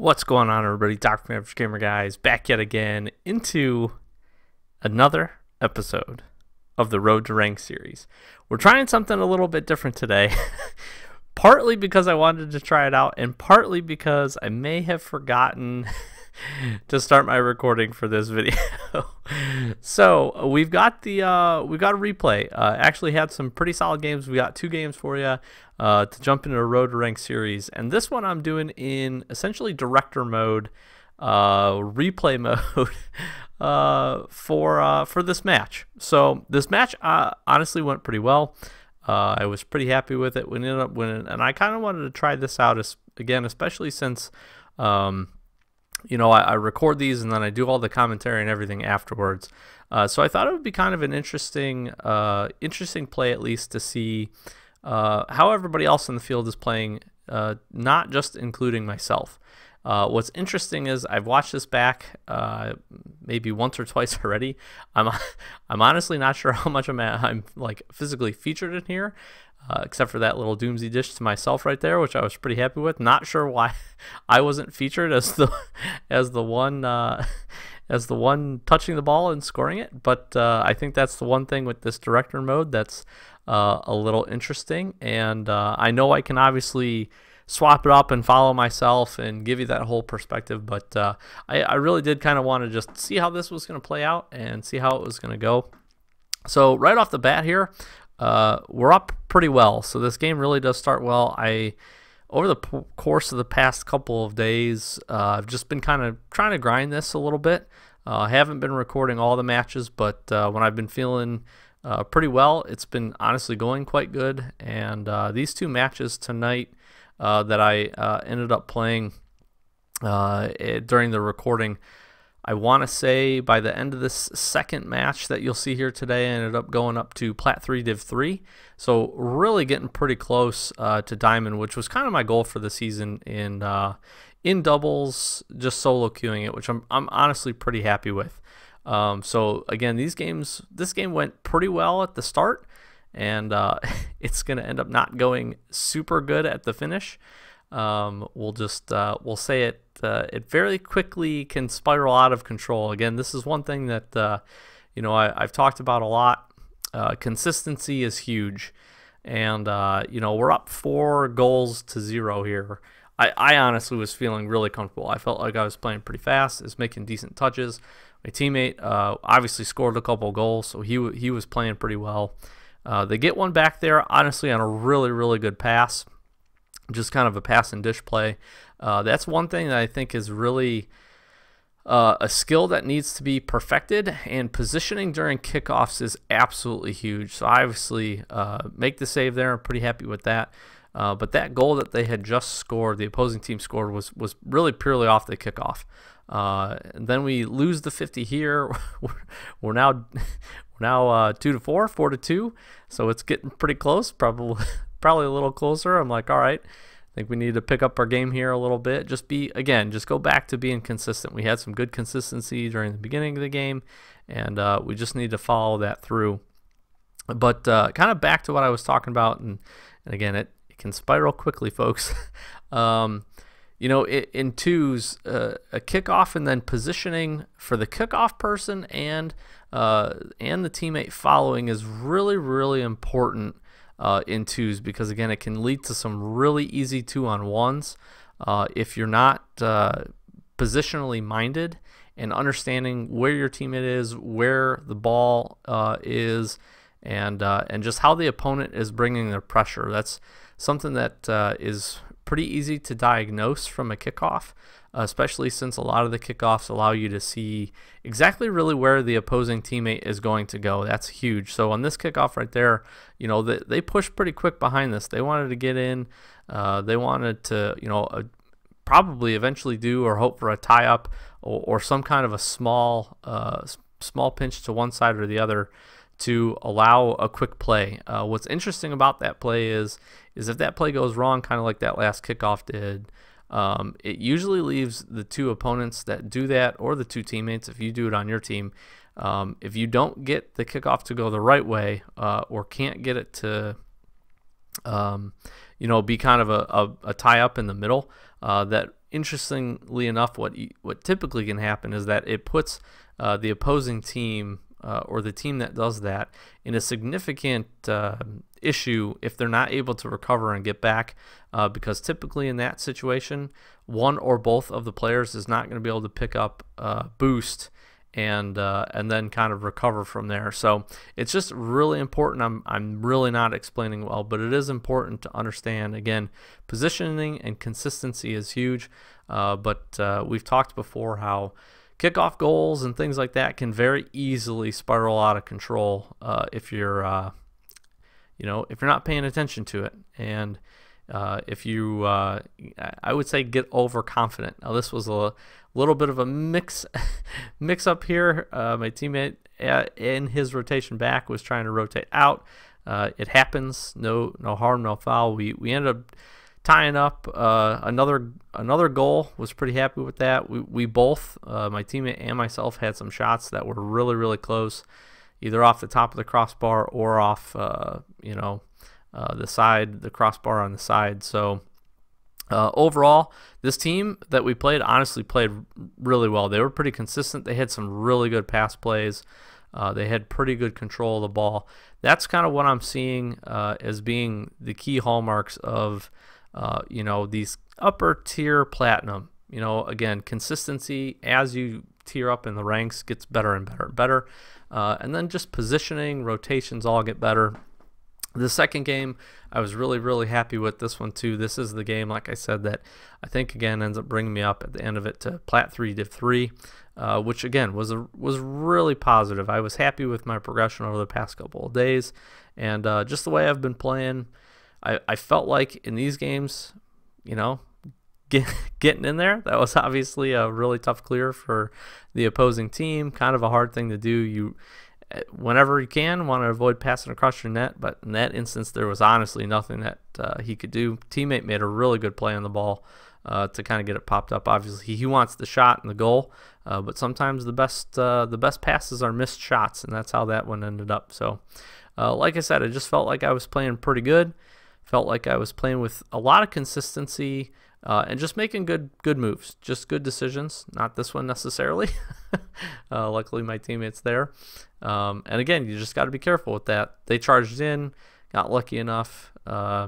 What's going on, everybody? Dr. from Average Gamer Guys back yet again into another episode of the Road to Rank series. We're trying something a little bit different today, partly because I wanted to try it out, and partly because I may have forgotten to start my recording for this video. So we've got a replay. Actually had some pretty solid games. We got two games for you to jump into a Road to Rank series, and this one I'm doing in essentially director mode, replay mode for this match. So this match honestly went pretty well. I was pretty happy with it. We ended up winning, and I kind of wanted to try this out again, especially since you know, I record these and then I do all the commentary and everything afterwards. So I thought it would be kind of an interesting play, at least, to see how everybody else in the field is playing, not just including myself. What's interesting is I've watched this back maybe once or twice already. I'm honestly not sure how much I'm like physically featured in here. Except for that little Doomsy dish to myself right there, which I was pretty happy with. Not sure why I wasn't featured as the one touching the ball and scoring it, but I think that's the one thing with this director mode that's a little interesting. And I know I can obviously swap it up and follow myself and give you that whole perspective, but I really did kind of want to just see how this was going to play out and see how it was going to go. So right off the bat here, we're up pretty well, so this game really does start well. Over the course of the past couple of days, I've just been kind of trying to grind this a little bit. I haven't been recording all the matches, but when I've been feeling pretty well, it's been honestly going quite good. And these two matches tonight that I ended up playing during the recording, I want to say by the end of this second match that you'll see here today, I ended up going up to Plat 3 Div 3. So really getting pretty close to Diamond, which was kind of my goal for the season in doubles, just solo queuing it, which I'm honestly pretty happy with. So again, this game went pretty well at the start, and it's going to end up not going super good at the finish. We'll say it very quickly can spiral out of control. Again, this is one thing that you know, I've talked about a lot. Consistency is huge, and you know, we're up 4 goals to 0 here. I honestly was feeling really comfortable. I felt like I was playing pretty fast, was making decent touches. My teammate obviously scored a couple goals, so he was playing pretty well. They get one back there, honestly, on a really good pass. Just kind of a pass and dish play. That's one thing that I think is really a skill that needs to be perfected, and positioning during kickoffs is absolutely huge. So I obviously make the save there. I'm pretty happy with that. But that goal that they had just scored, the opposing team scored, was really purely off the kickoff. And then we lose the 50 here. we're now 2-4, 4-2. So it's getting pretty close. Probably a little closer. I'm like, all right, I think we need to pick up our game here a little bit. Just go back to being consistent. We had some good consistency during the beginning of the game, and we just need to follow that through. But kind of back to what I was talking about, and again, it can spiral quickly, folks. You know, in twos, a kickoff and then positioning for the kickoff person and the teammate following is really important in twos, because again, it can lead to some really easy 2-on-1s if you're not positionally minded and understanding where your teammate is, where the ball is, and just how the opponent is bringing their pressure. That's something that is pretty easy to diagnose from a kickoff, especially since a lot of the kickoffs allow you to see exactly really where the opposing teammate is going to go. That's huge. So on this kickoff right there, you know, they pushed pretty quick behind this. They wanted to get in. They wanted to, you know, probably eventually do or hope for a tie-up or some kind of a small pinch to one side or the other to allow a quick play. What's interesting about that play is if that play goes wrong, kind of like that last kickoff did, it usually leaves the two opponents that do that, or the two teammates if you do it on your team. If you don't get the kickoff to go the right way, or can't get it to you know, be kind of a tie up in the middle, that interestingly enough, what typically can happen is that it puts the opposing team or the team that does that in a significant issue if they're not able to recover and get back, because typically in that situation, one or both of the players is not going to be able to pick up boost and then kind of recover from there. So it's just really important. I'm really not explaining well, but it is important to understand. Again, positioning and consistency is huge, but we've talked before how kickoff goals and things like that can very easily spiral out of control if you're if you're not paying attention to it. And if you I would say get overconfident. Now this was a little bit of a mix up here. My teammate in his rotation back was trying to rotate out. It happens. No harm, no foul. We ended up tying up. Another goal. Was pretty happy with that. We both, my teammate and myself, had some shots that were really close, either off the top of the crossbar or off the side, the crossbar on the side. So overall, this team that we played honestly played really well. They were pretty consistent. They had some really good pass plays. They had pretty good control of the ball. That's kind of what I'm seeing as being the key hallmarks of these upper tier platinum. Again, consistency as you tier up in the ranks gets better and better and better. And then just positioning, rotations all get better. The second game, I was really happy with this one too. This is the game, like I said, that I think again ends up bringing me up at the end of it to Plat 3 Div 3, which again was really positive. I was happy with my progression over the past couple of days, and just the way I've been playing, I felt like in these games, getting in there, that was obviously a really tough clear for the opposing team. Kind of a hard thing to do. Whenever you can, want to avoid passing across your net, but in that instance, there was honestly nothing that he could do. Teammate made a really good play on the ball to kind of get it popped up. Obviously, he wants the shot and the goal, but sometimes the best passes are missed shots, and that's how that one ended up. So, like I said, I just felt like I was playing pretty good. Felt like I was playing with a lot of consistency and just making good moves, just good decisions. Not this one necessarily. Luckily, my teammate's there. And again, you just got to be careful with that. They charged in, got lucky enough that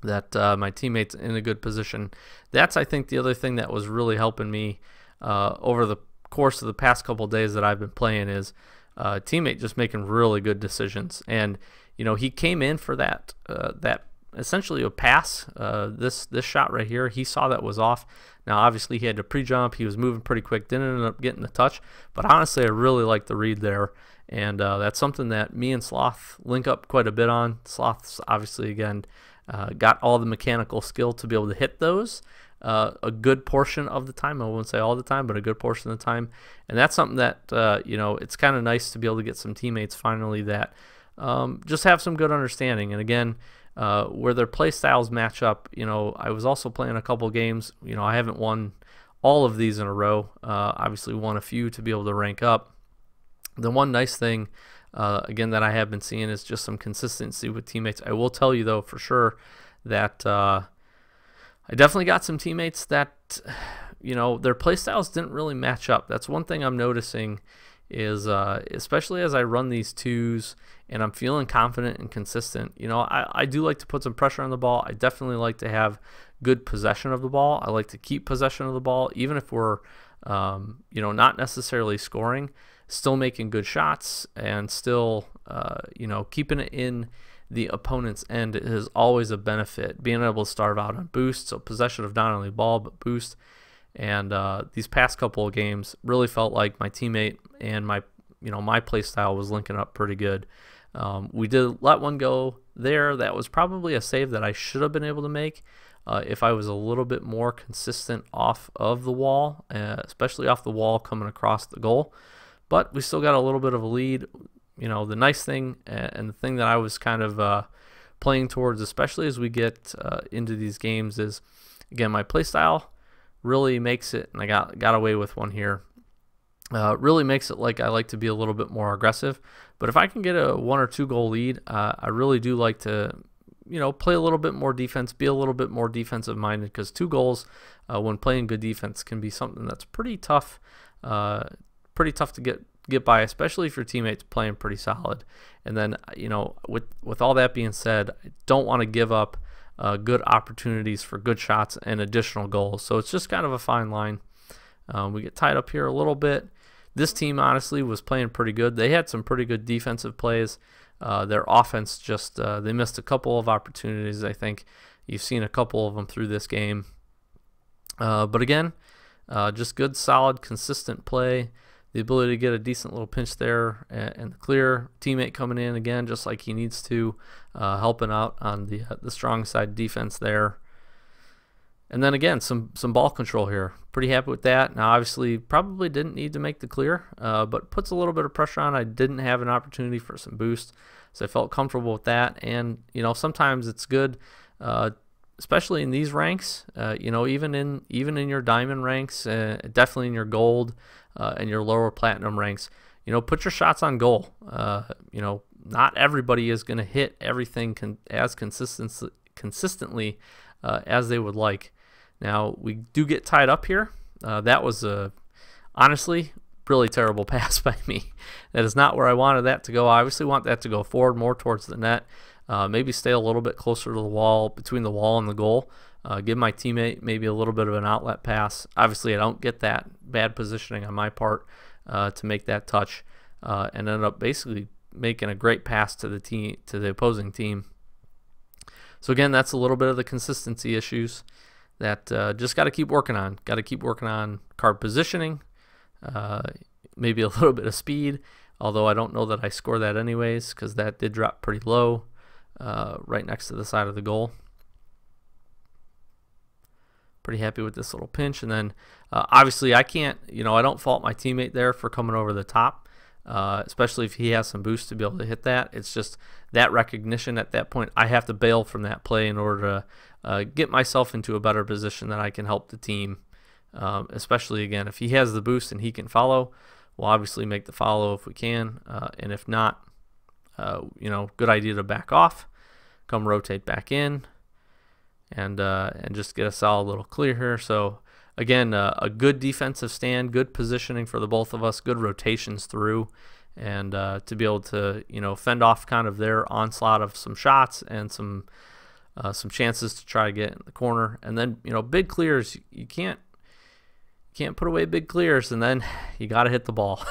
my teammate's in a good position. That's, I think, the other thing that was really helping me over the course of the past couple of days that I've been playing is teammate just making really good decisions. And he came in for that essentially a pass. This shot right here, he saw that was off. Now obviously he had to pre-jump. He was moving pretty quick, didn't end up getting the touch, but honestly I really like the read there, and that's something that me and Sloth link up quite a bit on. Sloth's obviously again got all the mechanical skill to be able to hit those a good portion of the time. I won't say all the time, but a good portion of the time, and that's something that it's kind of nice to be able to get some teammates finally that just have some good understanding. And again, where their play styles match up, I was also playing a couple games. I haven't won all of these in a row. Obviously won a few to be able to rank up. The one nice thing, again, that I have been seeing is just some consistency with teammates. I will tell you, though, for sure that I definitely got some teammates that, their play styles didn't really match up. That's one thing I'm noticing is especially as I run these twos and I'm feeling confident and consistent. I do like to put some pressure on the ball. I definitely like to have good possession of the ball. I like to keep possession of the ball, even if we're not necessarily scoring, still making good shots and still keeping it in the opponent's end is always a benefit. Being able to starve out on boost, so possession of not only ball but boost. And these past couple of games really felt like my teammate and my play style was linking up pretty good. We did let one go there. That was probably a save that I should have been able to make if I was a little bit more consistent off of the wall, especially off the wall coming across the goal. But we still got a little bit of a lead. The nice thing and the thing that I was kind of playing towards, especially as we get into these games, is, again, my play style really makes it, and I got away with one here, really makes it like I like to be a little bit more aggressive. But if I can get a 1 or 2 goal lead, I really do like to play a little bit more defense, be a little bit more defensive minded, because 2 goals when playing good defense can be something that's pretty tough to get by, especially if your teammate's playing pretty solid. And then, you know, with all that being said, I don't want to give up good opportunities for good shots and additional goals. So it's just kind of a fine line. We get tied up here a little bit. This team honestly was playing pretty good. They had some pretty good defensive plays. Their offense just they missed a couple of opportunities. I think you've seen a couple of them through this game. But again, just good, solid, consistent play. The ability to get a decent little pinch there and the clear. Teammate coming in again just like he needs to, helping out on the strong side defense there. And then again, some ball control here. Pretty happy with that. Now obviously probably didn't need to make the clear, but puts a little bit of pressure on. I didn't have an opportunity for some boost, so I felt comfortable with that. And you know, sometimes it's good, especially in these ranks. You know, even in your diamond ranks, definitely in your gold and your lower platinum ranks. You know, put your shots on goal. You know, not everybody is going to hit everything as consistently as they would like. Now, we do get tied up here. That was a, honestly, really terrible pass by me. That is not where I wanted that to go. I obviously want that to go forward, more towards the net. Maybe stay a little bit closer to the wall, between the wall and the goal. Give my teammate maybe a little bit of an outlet pass. Obviously, I don't get that bad positioning on my part to make that touch, and end up basically making a great pass to the opposing team. So again, that's a little bit of the consistency issues that just got to keep working on. Got to keep working on card positioning, maybe a little bit of speed, although I don't know that I score that anyways because that did drop pretty low right next to the side of the goal. Pretty happy with this little pinch. And then obviously I can't, you know, I don't fault my teammate there for coming over the top. Especially if he has some boost to be able to hit that. It's just that recognition at that point. I have to bail from that play in order to get myself into a better position that I can help the team. Especially, again, if he has the boost and he can follow, we'll obviously make the follow if we can. And if not, you know, good idea to back off, come rotate back in, and just get a solid little clear here. So again, a good defensive stand, good positioning for the both of us, good rotations through, and to be able to, you know, fend off kind of their onslaught of some shots and some chances to try to get in the corner. And then, you know, big clears, you can't put away big clears, and then you got to hit the ball.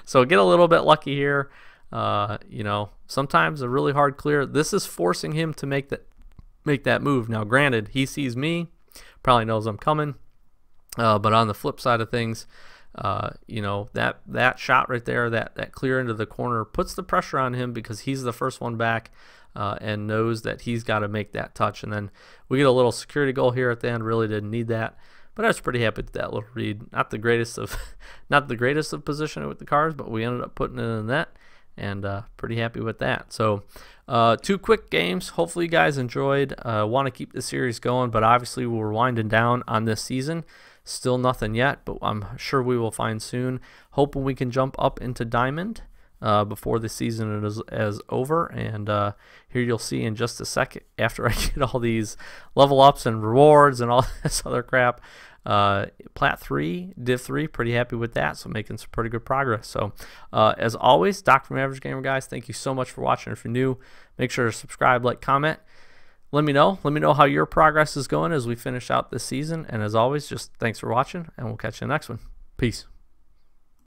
So get a little bit lucky here. You know, sometimes a really hard clear. This is forcing him to make that move. Now, granted, he sees me, probably knows I'm coming, but on the flip side of things, you know, that shot right there, that clear into the corner puts the pressure on him because he's the first one back, and knows that he's got to make that touch. And then we get a little security goal here at the end. Really didn't need that, but I was pretty happy with that little read. Not the greatest of positioning with the cards, but we ended up putting it in the net, and pretty happy with that. So 2 quick games. Hopefully you guys enjoyed. Want to keep the series going, but obviously we're winding down on this season. Still nothing yet, but I'm sure we will find soon. Hoping we can jump up into Diamond before the season is over. And here you'll see in just a second, after I get all these level ups and rewards and all this other crap. Plat 3, Div 3, pretty happy with that, so making some pretty good progress. So as always, Doc from Average Gamer, guys, thank you so much for watching. If you're new, make sure to subscribe, like, comment. Let me know how your progress is going as we finish out this season. And as always, just thanks for watching, and we'll catch you in the next one. Peace.